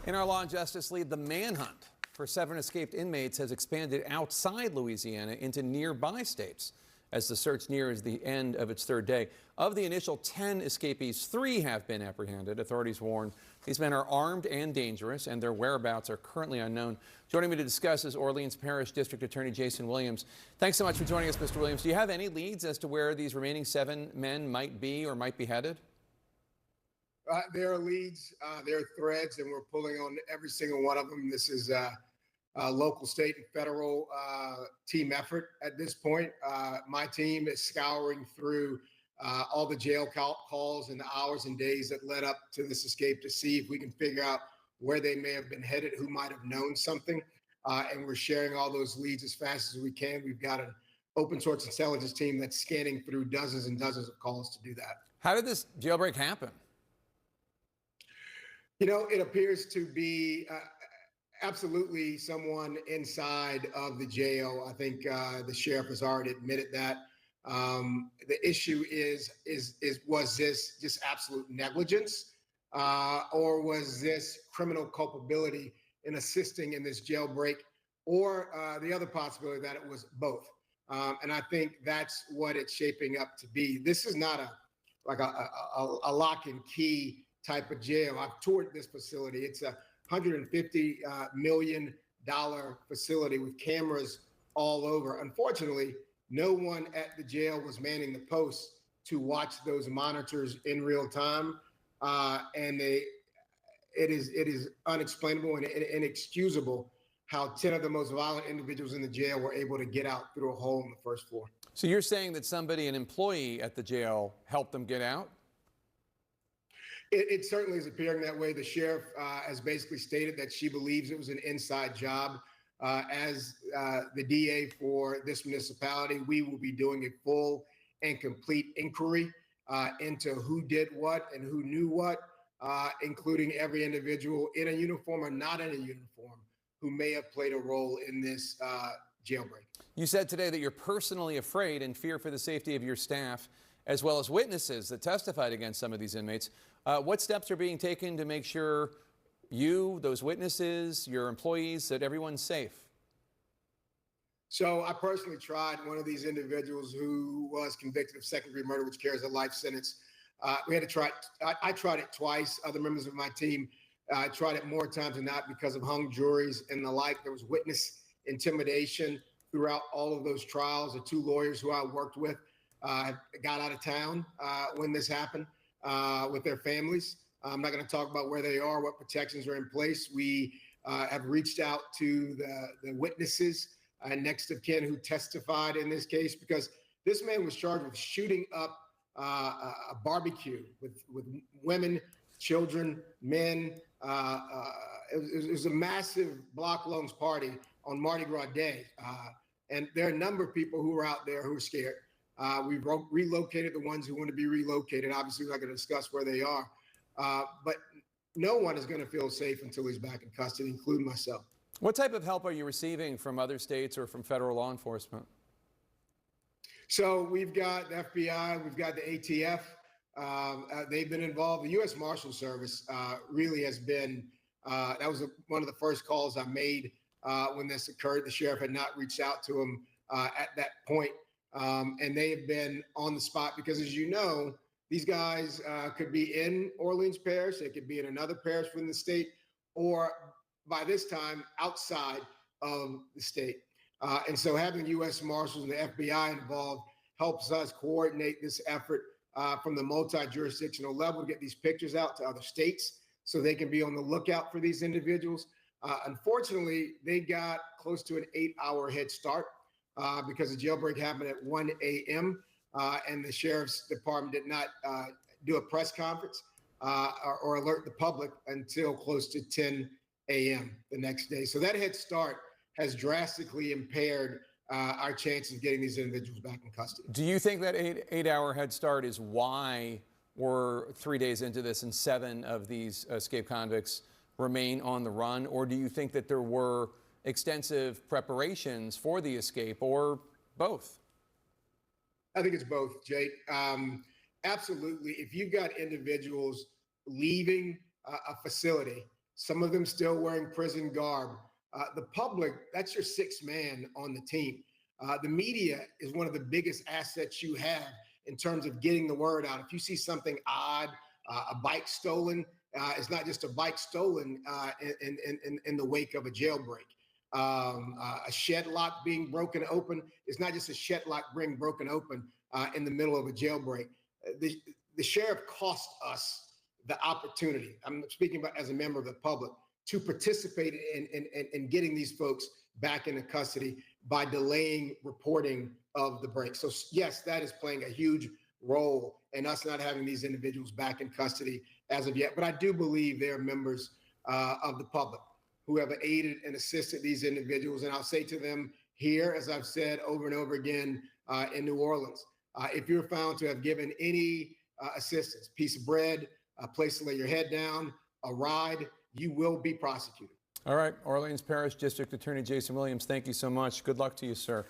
In our Law and Justice lead, the manhunt for 7 escaped inmates has expanded outside Louisiana into nearby states as the search nears the end of its third day. Of the initial 10 escapees, 3 have been apprehended. Authorities warn these men are armed and dangerous, and their whereabouts are currently unknown. Joining me to discuss is Orleans Parish District Attorney Jason Williams. Thanks so much for joining us, Mr. Williams. Do you have any leads as to where these remaining 7 men might be or might be headed? There are leads, there are threads, and we're pulling on every single one of them. This is a local, state, and federal team effort at this point. My team is scouring through all the jail calls and the hours and days that led up to this escape to see if we can figure out where they may have been headed, who might have known something. And we're sharing all those leads as fast as we can. We've got an open source intelligence team that's scanning through dozens and dozens of calls to do that. How did this jailbreak happen? You know, it appears to be absolutely someone inside of the jail. I think the sheriff has already admitted that. The issue is was this just absolute negligence, or was this criminal culpability in assisting in this jailbreak, or the other possibility that it was both? And I think that's what it's shaping up to be. This is not a lock and key type of jail. I've toured this facility. It's a $150 million facility with cameras all over. Unfortunately, no one at the jail was manning the posts to watch those monitors in real time. And it is unexplainable and inexcusable how 10 of the most violent individuals in the jail were able to get out through a hole on the first floor. So you're saying that somebody, an employee at the jail, helped them get out? It certainly is appearing that way. The sheriff has basically stated that she believes it was an inside job. As the DA for this municipality, we will be doing a full and complete inquiry into who did what and who knew what, including every individual in a uniform or not in a uniform who may have played a role in this jailbreak. You said today that you're personally afraid and fear for the safety of your staff, as well as witnesses that testified against some of these inmates. What steps are being taken to make sure you, those witnesses, your employees, that everyone's safe? So I personally tried one of these individuals who was convicted of second-degree murder, which carries a life sentence. We had to try. I tried it twice. Other members of my team tried it more times than not because of hung juries and the like. There was witness intimidation throughout all of those trials. The 2 lawyers who I worked with got out of town when this happened with their families. I'm not going to talk about where they are, what protections are in place. We have reached out to the witnesses and next of kin who testified in this case, because this man was charged with shooting up a barbecue with women, children, men. It was a massive block lungs party on Mardi Gras Day. And there are a number of people who are out there who are scared. We've relocated the ones who want to be relocated. Obviously, we're not going to discuss where they are. But no one is going to feel safe until he's back in custody, including myself. What type of help are you receiving from other states or from federal law enforcement? So we've got the FBI, we've got the ATF. They've been involved. The U.S. Marshal Service really has been, that was one of the first calls I made when this occurred. The sheriff had not reached out to him at that point. And they have been on the spot because, as you know, these guys could be in Orleans Parish, they could be in another parish within the state, or by this time outside of the state. And so having U.S. Marshals and the FBI involved helps us coordinate this effort from the multi-jurisdictional level to get these pictures out to other states so they can be on the lookout for these individuals. Unfortunately, they got close to an 8-hour head start because the jailbreak happened at 1 a.m. And the sheriff's department did not do a press conference or alert the public until close to 10 a.m. the next day. So that head start has drastically impaired our chances of getting these individuals back in custody. Do you think that eight-hour head start is why we're 3 days into this and 7 of these escaped convicts remain on the run? Or do you think that there were extensive preparations for the escape, or both? I think it's both, Jake. Absolutely. If you've got individuals leaving a facility some of them still wearing prison garb. The public, that's your sixth man on the team. The media is one of the biggest assets you have in terms of getting the word out. If you see something odd, a bike stolen, it's not just a bike stolen in the wake of a jailbreak. A shed lock being broken open, it's not just a shed lock being broken open in the middle of a jailbreak. The sheriff cost us the opportunity, I'm speaking about as a member of the public, to participate in getting these folks back into custody by delaying reporting of the break. So yes, that is playing a huge role in us not having these individuals back in custody as of yet. But I do believe they're members of the public who have aided and assisted these individuals. And I'll say to them here, as I've said over and over again in New Orleans, if you're found to have given any assistance, piece of bread, a place to lay your head down, a ride, you will be prosecuted. All right, Orleans Parish District Attorney Jason Williams, thank you so much. Good luck to you, sir.